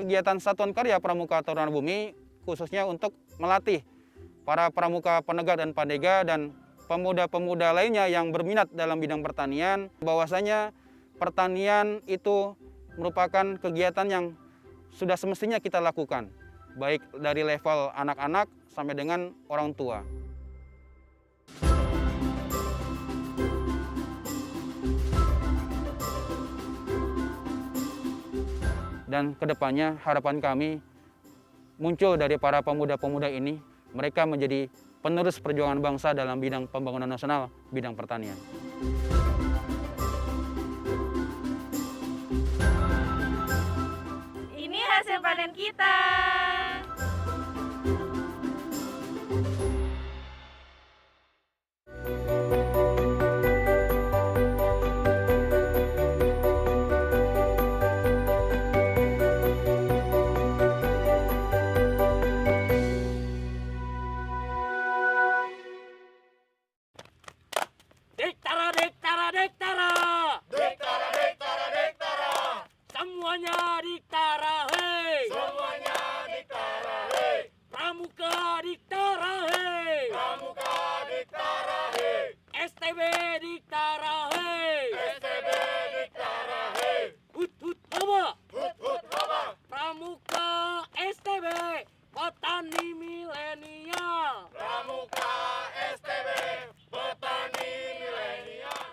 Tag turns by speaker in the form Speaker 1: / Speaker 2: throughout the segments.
Speaker 1: kegiatan Satuan Karya Pramuka Taruna Bumi khususnya untuk melatih para pramuka penegak dan pandega dan pemuda-pemuda lainnya yang berminat dalam bidang pertanian, bahwasanya pertanian itu merupakan kegiatan yang sudah semestinya kita lakukan, baik dari level anak-anak sampai dengan orang tua. Dan kedepannya harapan kami muncul dari para pemuda-pemuda ini, mereka menjadi penerus perjuangan bangsa dalam bidang pembangunan nasional, bidang pertanian.
Speaker 2: Ini hasil panen kita.
Speaker 3: Dektara, dektara, dektara.
Speaker 4: Dektara, dektara, dektara.
Speaker 3: Semuanya diktara, hei.
Speaker 4: Semuanya diktara, hei.
Speaker 3: Pramuka diktara, hei.
Speaker 4: Pramuka diktara, hei.
Speaker 3: STB diktara, hei.
Speaker 4: STB diktara, hei.
Speaker 3: Hut hut haba.
Speaker 4: Hut hut haba.
Speaker 3: Pramuka STB petani milenial.
Speaker 4: Pramuka STB petani milenial.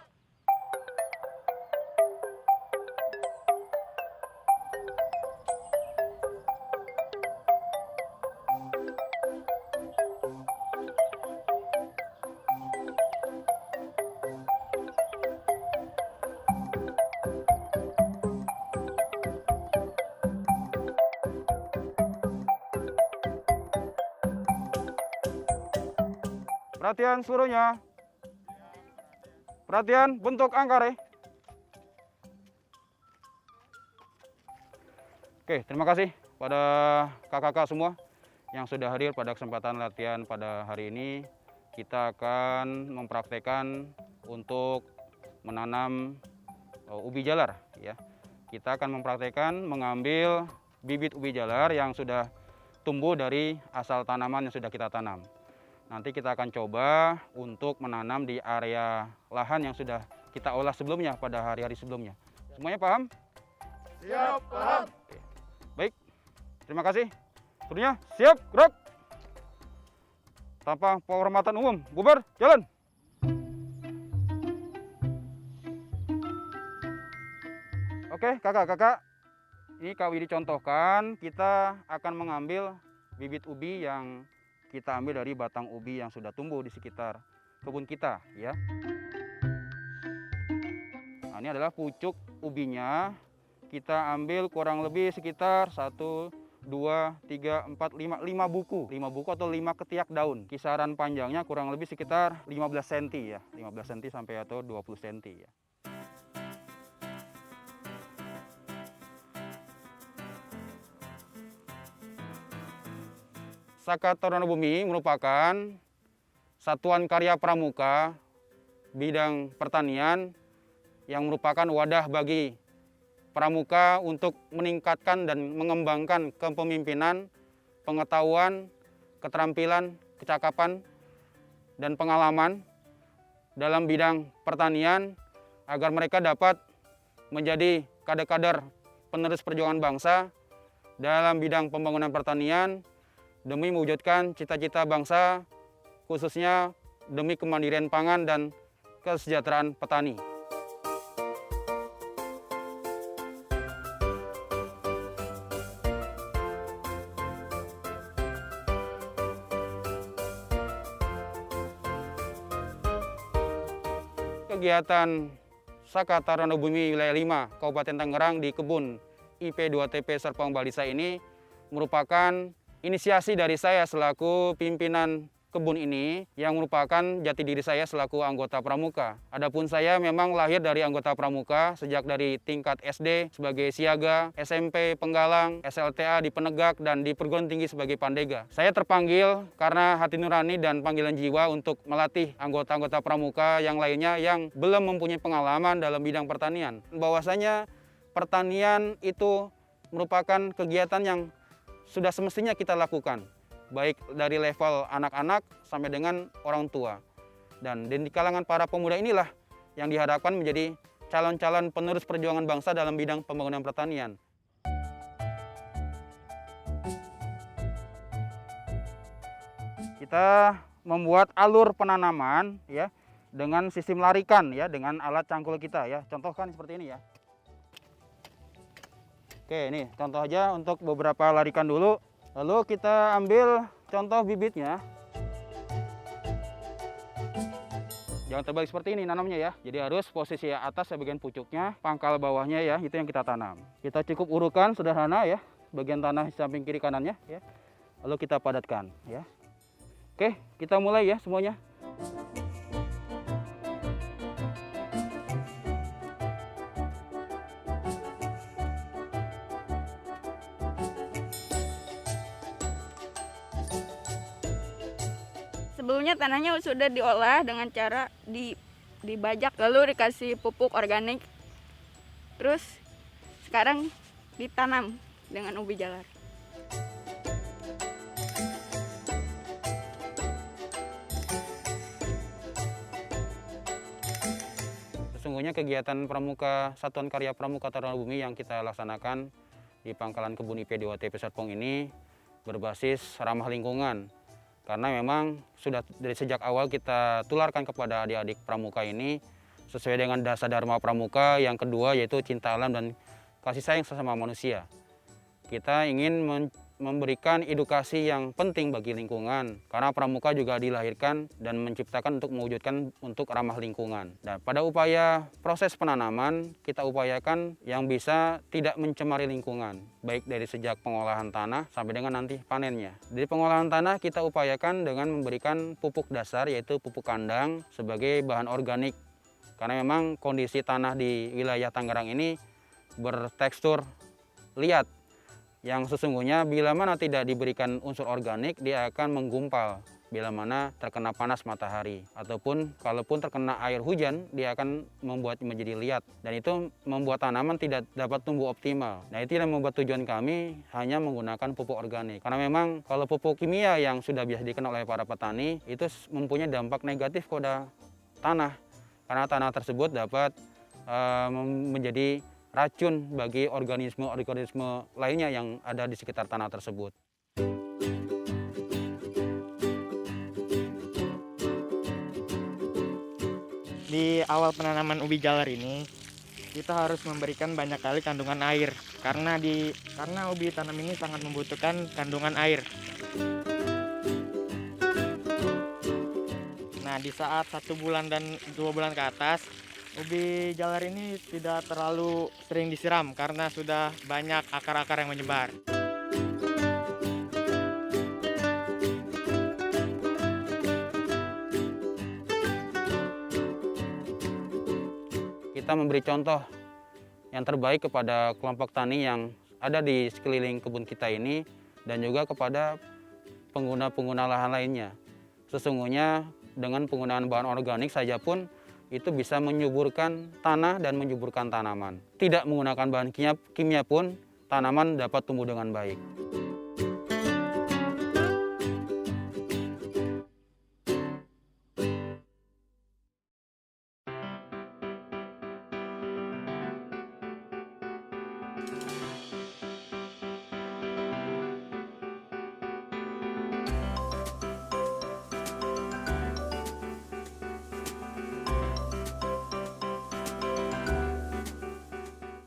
Speaker 1: Perhatian seluruhnya. Perhatian bentuk angkare. Oke, terima kasih pada kakak-kakak semua yang sudah hadir pada kesempatan latihan pada hari ini. Kita akan mempraktekkan untuk menanam ubi jalar ya. Kita akan mempraktekkan mengambil bibit ubi jalar yang sudah tumbuh dari asal tanaman yang sudah kita tanam. Nanti kita akan coba untuk menanam di area lahan yang sudah kita olah sebelumnya pada hari-hari sebelumnya. Semuanya paham?
Speaker 4: Siap, paham.
Speaker 1: Baik, terima kasih. Seluruhnya siap, gerak. Tanpa penghormatan umum, bubar, jalan. Oke, kakak-kakak. Ini Kak Widi contohkan, kita akan mengambil bibit ubi yang kita ambil dari batang ubi yang sudah tumbuh di sekitar kebun kita ya. Nah, ini adalah pucuk ubinya. Kita ambil kurang lebih sekitar 1, 2, 3, 4, 5 buku. 5 buku atau 5 ketiak daun. Kisaran panjangnya kurang lebih sekitar 15 cm ya. 15 cm sampai atau 20 cm ya. Saka Taruna Bumi merupakan satuan karya pramuka bidang pertanian yang merupakan wadah bagi pramuka untuk meningkatkan dan mengembangkan kepemimpinan, pengetahuan, keterampilan, kecakapan, dan pengalaman dalam bidang pertanian agar mereka dapat menjadi kader-kader penerus perjuangan bangsa dalam bidang pembangunan pertanian demi mewujudkan cita-cita bangsa, khususnya demi kemandirian pangan dan kesejahteraan petani. Kegiatan Saka Taruna Bumi Wilayah 5 Kabupaten Tangerang di kebun IP2TP Serpong Balisa ini merupakan inisiasi dari saya selaku pimpinan kebun ini yang merupakan jati diri saya selaku anggota pramuka. Adapun saya memang lahir dari anggota pramuka sejak dari tingkat SD sebagai siaga, SMP penggalang, SLTA di penegak, dan di perguruan tinggi sebagai pandega. Saya terpanggil karena hati nurani dan panggilan jiwa untuk melatih anggota-anggota pramuka yang lainnya yang belum mempunyai pengalaman dalam bidang pertanian. Bahwasanya pertanian itu merupakan kegiatan yang sudah semestinya kita lakukan, baik dari level anak-anak sampai dengan orang tua. Dan di kalangan para pemuda inilah yang diharapkan menjadi calon-calon penerus perjuangan bangsa dalam bidang pembangunan pertanian. Kita membuat alur penanaman ya dengan sistem larikan ya dengan alat cangkul kita ya. Contohkan seperti ini ya. Oke, ini contoh aja untuk beberapa larikan dulu. Lalu kita ambil contoh bibitnya. Jangan terbalik seperti ini nanamnya ya. Jadi harus posisi atas ya bagian pucuknya, pangkal bawahnya ya, itu yang kita tanam. Kita cukup urukan sederhana ya, bagian tanah samping kiri kanannya ya. Lalu kita padatkan ya. Oke, kita mulai ya semuanya.
Speaker 2: Sebelumnya tanahnya sudah diolah dengan cara dibajak lalu dikasih pupuk organik. Terus sekarang ditanam dengan ubi jalar.
Speaker 1: Sesungguhnya kegiatan Pramuka Satuan Karya Pramuka Taruna Bumi yang kita laksanakan di Pangkalan Kebun IP2 TP Serpong ini berbasis ramah lingkungan. Karena memang sudah dari sejak awal kita tularkan kepada adik-adik pramuka ini sesuai dengan dasar dharma pramuka, yang kedua yaitu cinta alam dan kasih sayang sesama manusia. Kita ingin memberikan edukasi yang penting bagi lingkungan, karena pramuka juga dilahirkan dan menciptakan untuk mewujudkan untuk ramah lingkungan. Dan pada upaya proses penanaman, kita upayakan yang bisa tidak mencemari lingkungan, baik dari sejak pengolahan tanah sampai dengan nanti panennya. Di pengolahan tanah kita upayakan dengan memberikan pupuk dasar, yaitu pupuk kandang sebagai bahan organik. Karena memang kondisi tanah di wilayah Tangerang ini bertekstur liat, yang sesungguhnya bila mana tidak diberikan unsur organik, dia akan menggumpal bila mana terkena panas matahari, ataupun kalaupun terkena air hujan, dia akan membuat menjadi liat, dan itu membuat tanaman tidak dapat tumbuh optimal. Nah, itu yang membuat tujuan kami hanya menggunakan pupuk organik, karena memang kalau pupuk kimia yang sudah biasa dikenal oleh para petani itu mempunyai dampak negatif pada tanah, karena tanah tersebut dapat menjadi racun bagi organisme-organisme lainnya yang ada di sekitar tanah tersebut.
Speaker 5: Di awal penanaman ubi jalar ini, kita harus memberikan banyak kali kandungan air karena ubi tanam ini sangat membutuhkan kandungan air. Nah, di saat 1 bulan dan 2 bulan ke atas, ubi jalar ini tidak terlalu sering disiram karena sudah banyak akar-akar yang menyebar.
Speaker 1: Kita memberi contoh yang terbaik kepada kelompok tani yang ada di sekeliling kebun kita ini dan juga kepada pengguna-pengguna lahan lainnya. Sesungguhnya dengan penggunaan bahan organik saja pun itu bisa menyuburkan tanah dan menyuburkan tanaman. Tidak menggunakan bahan kimia pun tanaman dapat tumbuh dengan baik.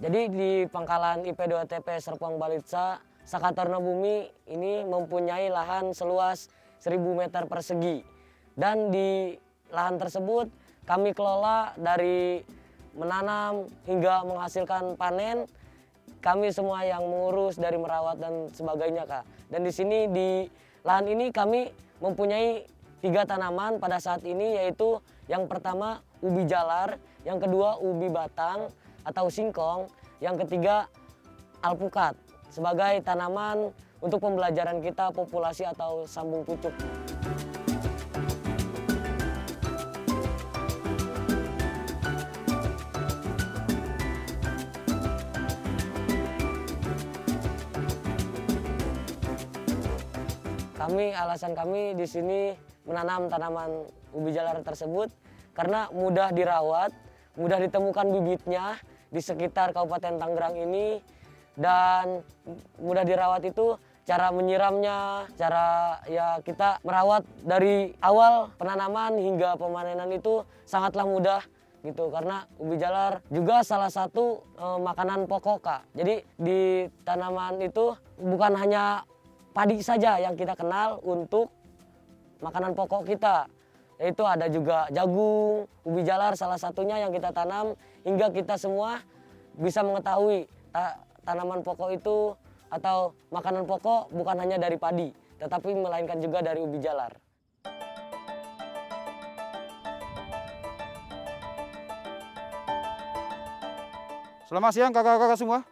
Speaker 6: Jadi di Pangkalan IP2 TP Serpong Balitsa, Saka Taruna Bumi ini mempunyai lahan seluas 1000 meter persegi. Dan di lahan tersebut kami kelola dari menanam hingga menghasilkan panen. Kami semua yang mengurus dari merawat dan sebagainya, Kak. Dan di sini di lahan ini kami mempunyai 3 tanaman pada saat ini, yaitu yang pertama ubi jalar, yang kedua ubi batang atau singkong, yang ketiga alpukat sebagai tanaman untuk pembelajaran kita populasi atau sambung pucuk. Alasan kami di sini menanam tanaman ubi jalar tersebut karena mudah dirawat, mudah ditemukan bibitnya di sekitar Kabupaten Tangerang ini, dan mudah dirawat itu cara menyiramnya, cara ya kita merawat dari awal penanaman hingga pemanenan itu sangatlah mudah gitu, karena ubi jalar juga salah satu makanan pokok, Kak. Jadi di tanaman itu bukan hanya padi saja yang kita kenal untuk makanan pokok kita, yaitu ada juga jagung, ubi jalar salah satunya yang kita tanam, hingga kita semua bisa mengetahui tanaman pokok itu atau makanan pokok bukan hanya dari padi, tetapi melainkan juga dari ubi jalar.
Speaker 1: Selamat siang kakak-kakak semua.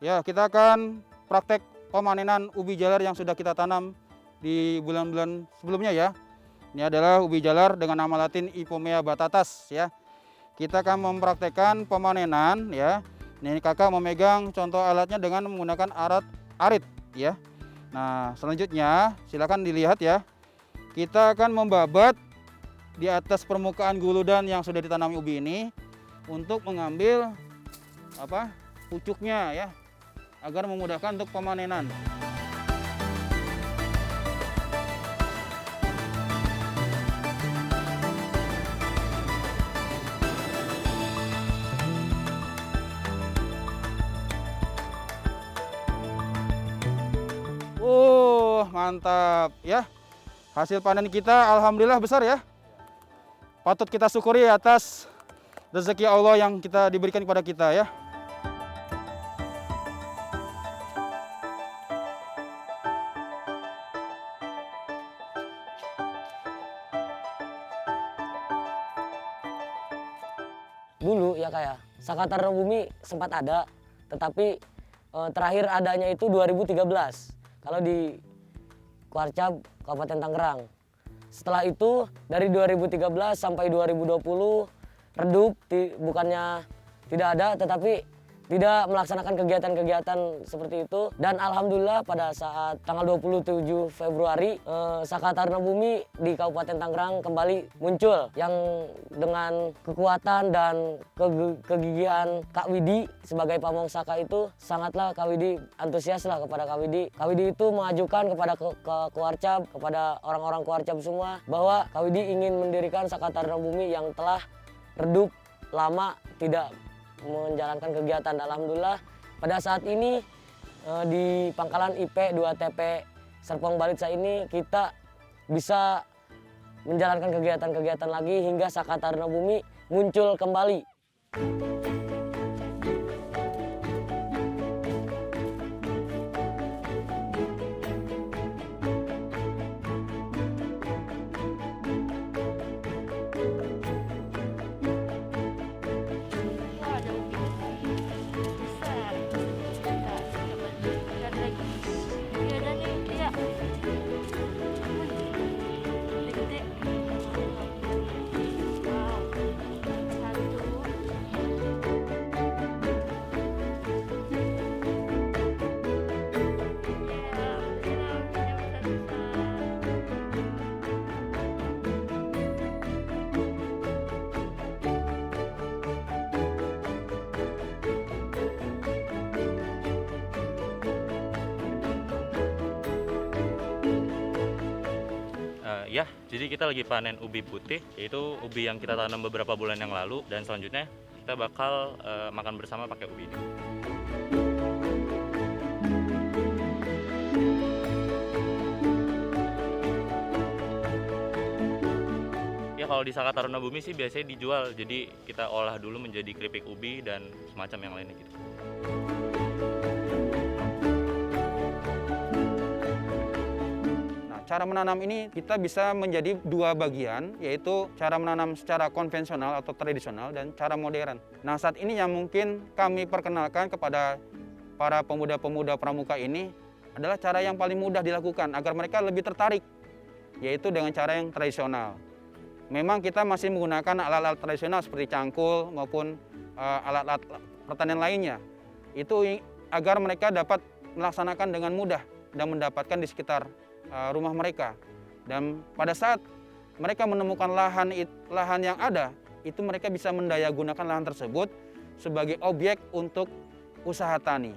Speaker 1: Ya, kita akan praktek pemanenan ubi jalar yang sudah kita tanam di bulan-bulan sebelumnya ya. Ini adalah ubi jalar dengan nama latin Ipomea batatas ya. Kita akan mempraktekkan pemanenan ya. Ini kakak memegang contoh alatnya dengan menggunakan arit ya. Nah, selanjutnya silakan dilihat ya. Kita akan membabat di atas permukaan guludan yang sudah ditanami ubi ini untuk mengambil pucuknya ya, agar memudahkan untuk pemanenan. Mantap ya. Hasil panen kita alhamdulillah besar ya. Patut kita syukuri atas rezeki Allah yang kita diberikan kepada kita ya.
Speaker 6: Dulu ya kayak Saka Taruna Bumi sempat ada, tetapi terakhir adanya itu 2013 kalau di Kuarcap Kabupaten Tangerang. Setelah itu dari 2013 sampai 2020 redup, bukannya tidak ada, tetapi tidak melaksanakan kegiatan-kegiatan seperti itu. Dan alhamdulillah pada saat tanggal 27 Februari Saka Taruna Bumi di Kabupaten Tangerang kembali muncul, yang dengan kekuatan dan kegigihan Kak Widi sebagai pamong Saka itu sangatlah Kak Widi antusias lah kepada Kak Widi. Kak Widi itu mengajukan kepada Kuarcap, kepada orang-orang Kuarcap semua, bahwa Kak Widi ingin mendirikan Saka Taruna Bumi yang telah redup lama tidak menjalankan kegiatan. Alhamdulillah pada saat ini di pangkalan IP 2TP Serpong Balitsa ini kita bisa menjalankan kegiatan-kegiatan lagi hingga Saka Taruna Bumi muncul kembali.
Speaker 7: Ya, jadi kita lagi panen ubi putih, yaitu ubi yang kita tanam beberapa bulan yang lalu, dan selanjutnya kita bakal makan bersama pakai ubi ini. Ya, kalau di Saka Taruna Bumi sih biasanya dijual, jadi kita olah dulu menjadi keripik ubi dan semacam yang lainnya gitu.
Speaker 1: Cara menanam ini kita bisa menjadi dua bagian, yaitu cara menanam secara konvensional atau tradisional dan cara modern. Nah, saat ini yang mungkin kami perkenalkan kepada para pemuda-pemuda pramuka ini adalah cara yang paling mudah dilakukan agar mereka lebih tertarik, yaitu dengan cara yang tradisional. Memang kita masih menggunakan alat-alat tradisional seperti cangkul maupun alat-alat pertanian lainnya. Itu agar mereka dapat melaksanakan dengan mudah dan mendapatkan di sekitar rumah mereka. Dan pada saat mereka menemukan lahan yang ada, itu mereka bisa mendayagunakan lahan tersebut sebagai objek untuk usaha tani.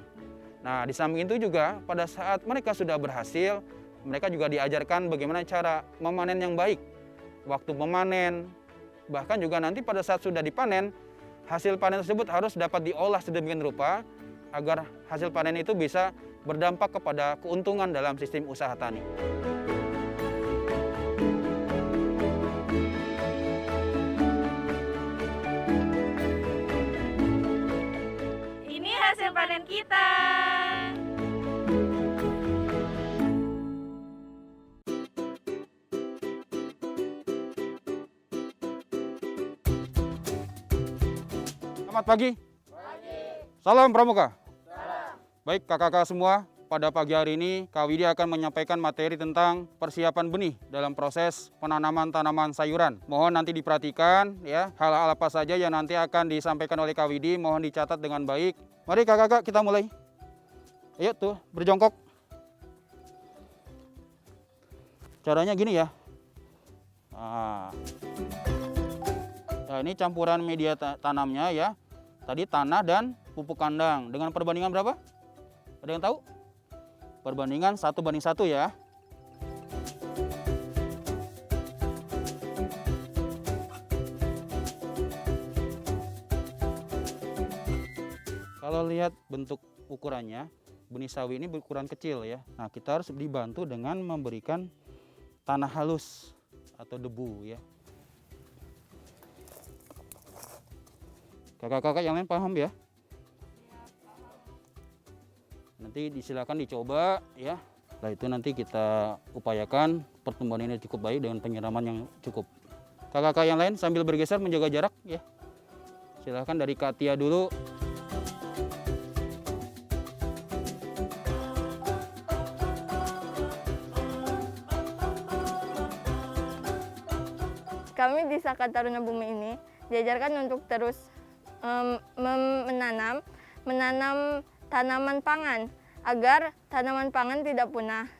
Speaker 1: Nah, di samping itu juga pada saat mereka sudah berhasil, mereka juga diajarkan bagaimana cara memanen yang baik, waktu memanen, bahkan juga nanti pada saat sudah dipanen, hasil panen tersebut harus dapat diolah sedemikian rupa agar hasil panen itu bisa berdampak kepada keuntungan dalam sistem usaha tani.
Speaker 2: Ini hasil panen kita.
Speaker 1: Selamat pagi. Salam Pramuka. Baik kakak-kakak semua, pada pagi hari ini Kak Widi akan menyampaikan materi tentang persiapan benih dalam proses penanaman tanaman sayuran. Mohon nanti diperhatikan ya, hal-hal apa saja yang nanti akan disampaikan oleh Kak Widi, mohon dicatat dengan baik. Mari kakak-kakak kita mulai. Ayo tuh, berjongkok. Caranya gini ya. Nah, ini campuran media tanamnya ya. Tadi tanah dan pupuk kandang dengan perbandingan berapa? Ada yang tahu? Perbandingan 1:1 ya. Kalau lihat bentuk ukurannya, benih sawi ini berukuran kecil ya. Nah, kita harus dibantu dengan memberikan tanah halus atau debu ya. Kakak-kakak yang lain paham ya? Nanti disilakan dicoba ya. Setelah itu nanti kita upayakan pertumbuhan ini cukup baik dengan penyiraman yang cukup. Kakak-kakak yang lain sambil bergeser menjaga jarak ya. Silakan dari Kak Tia dulu.
Speaker 2: Kami di Saka Taruna Bumi ini diajarkan untuk terus menanam tanaman pangan agar tanaman pangan tidak punah.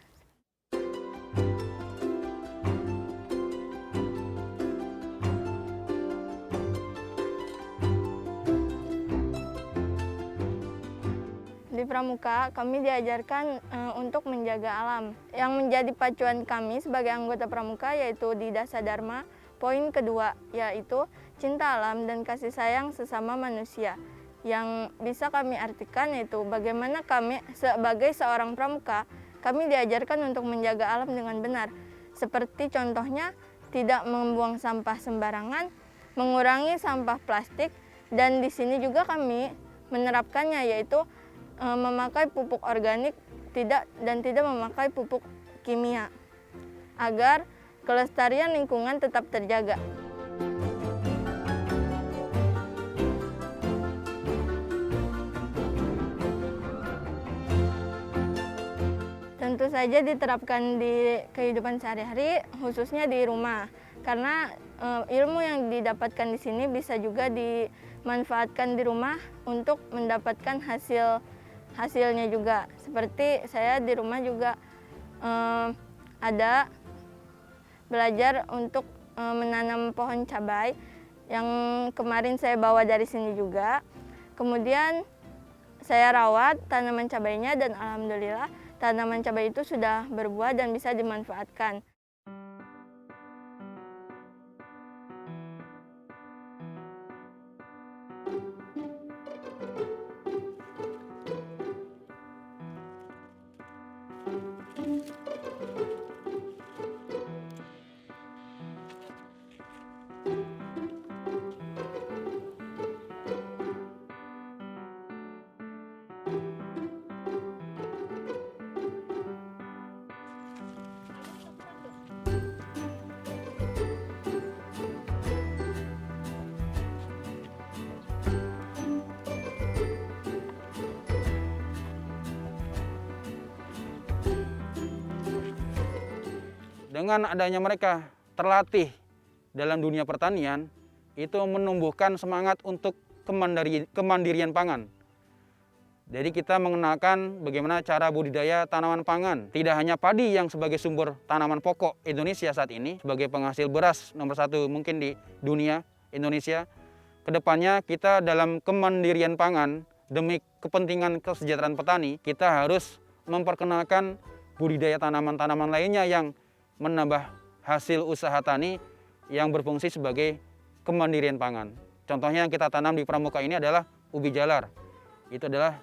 Speaker 2: Di Pramuka, kami diajarkan untuk menjaga alam. Yang menjadi pacuan kami sebagai anggota Pramuka yaitu di Dasa Dharma. Poin kedua yaitu cinta alam dan kasih sayang sesama manusia. Yang bisa kami artikan yaitu bagaimana kami sebagai seorang pramuka, kami diajarkan untuk menjaga alam dengan benar. Seperti contohnya tidak membuang sampah sembarangan, mengurangi sampah plastik, dan di sini juga kami menerapkannya yaitu memakai pupuk organik tidak memakai pupuk kimia agar kelestarian lingkungan tetap terjaga. Tentu saja diterapkan di kehidupan sehari-hari, khususnya di rumah. Karena ilmu yang didapatkan di sini bisa juga dimanfaatkan di rumah untuk mendapatkan hasilnya juga. Seperti saya di rumah juga ada belajar untuk menanam pohon cabai yang kemarin saya bawa dari sini juga. Kemudian saya rawat tanaman cabainya dan alhamdulillah tanaman cabai itu sudah berbuah dan bisa dimanfaatkan.
Speaker 1: Dengan adanya mereka terlatih dalam dunia pertanian, itu menumbuhkan semangat untuk kemandirian pangan. Jadi kita mengenalkan bagaimana cara budidaya tanaman pangan. Tidak hanya padi yang sebagai sumber tanaman pokok Indonesia saat ini, sebagai penghasil beras nomor 1 mungkin di dunia Indonesia. Kedepannya kita dalam kemandirian pangan demi kepentingan kesejahteraan petani, kita harus memperkenalkan budidaya tanaman-tanaman lainnya yang menambah hasil usaha tani yang berfungsi sebagai kemandirian pangan. Contohnya yang kita tanam di Pramuka ini adalah ubi jalar. Itu adalah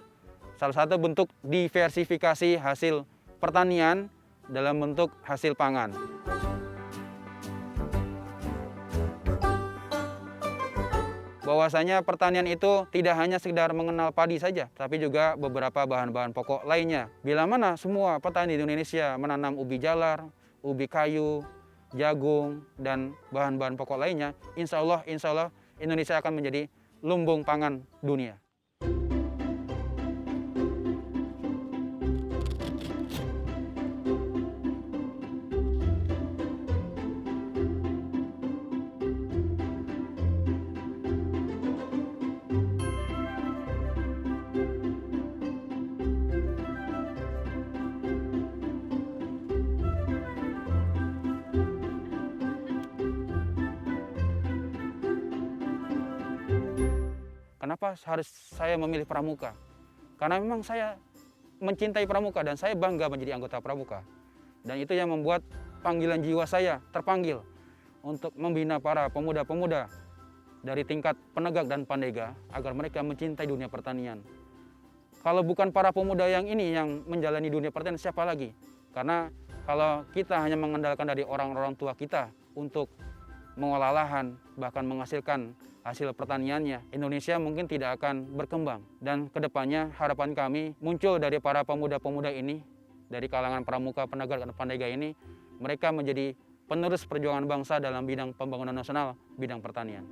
Speaker 1: salah satu bentuk diversifikasi hasil pertanian dalam bentuk hasil pangan. Bahwasanya pertanian itu tidak hanya sekedar mengenal padi saja, tapi juga beberapa bahan-bahan pokok lainnya. Bila mana semua petani di Indonesia menanam ubi jalar, ubi kayu, jagung, dan bahan-bahan pokok lainnya, insya Allah Indonesia akan menjadi lumbung pangan dunia. Kenapa harus saya memilih Pramuka? Karena memang saya mencintai Pramuka dan saya bangga menjadi anggota Pramuka. Dan itu yang membuat panggilan jiwa saya terpanggil untuk membina para pemuda-pemuda dari tingkat penegak dan pandega agar mereka mencintai dunia pertanian. Kalau bukan para pemuda yang ini yang menjalani dunia pertanian, siapa lagi? Karena kalau kita hanya mengandalkan dari orang-orang tua kita untuk mengolah lahan, bahkan menghasilkan hasil pertaniannya, Indonesia mungkin tidak akan berkembang. Dan kedepannya harapan kami muncul dari para pemuda-pemuda ini, dari kalangan pramuka, penegak, dan pandega ini, mereka menjadi penerus perjuangan bangsa dalam bidang pembangunan nasional, bidang pertanian.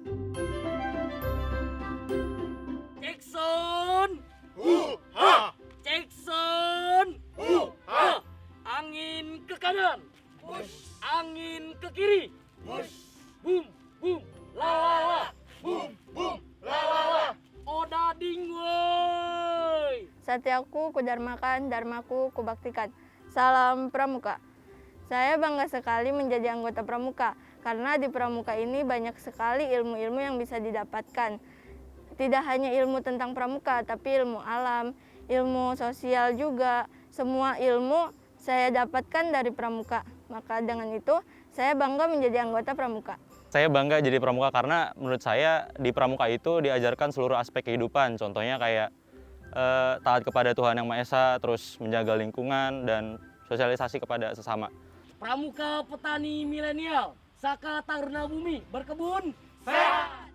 Speaker 3: Jackson,
Speaker 4: Hu-ha!
Speaker 3: Jackson,
Speaker 4: Hu-ha!
Speaker 3: angin ke kanan, angin ke kiri, bum, bum, la la la.
Speaker 4: Bum, bum, la la la.
Speaker 3: Odading woi.
Speaker 2: Satyaku kudarmakan, dharmaku kubaktikan. Salam Pramuka. Saya bangga sekali menjadi anggota Pramuka, karena di Pramuka ini banyak sekali ilmu-ilmu yang bisa didapatkan. Tidak hanya ilmu tentang Pramuka, tapi ilmu alam, ilmu sosial juga. Semua ilmu saya dapatkan dari Pramuka. Maka dengan itu, saya bangga menjadi anggota Pramuka.
Speaker 8: Saya bangga jadi pramuka karena menurut saya di pramuka itu diajarkan seluruh aspek kehidupan. Contohnya kayak taat kepada Tuhan Yang Maha Esa, terus menjaga lingkungan dan sosialisasi kepada sesama.
Speaker 3: Pramuka petani milenial, Saka Taruna Bumi, berkebun sehat.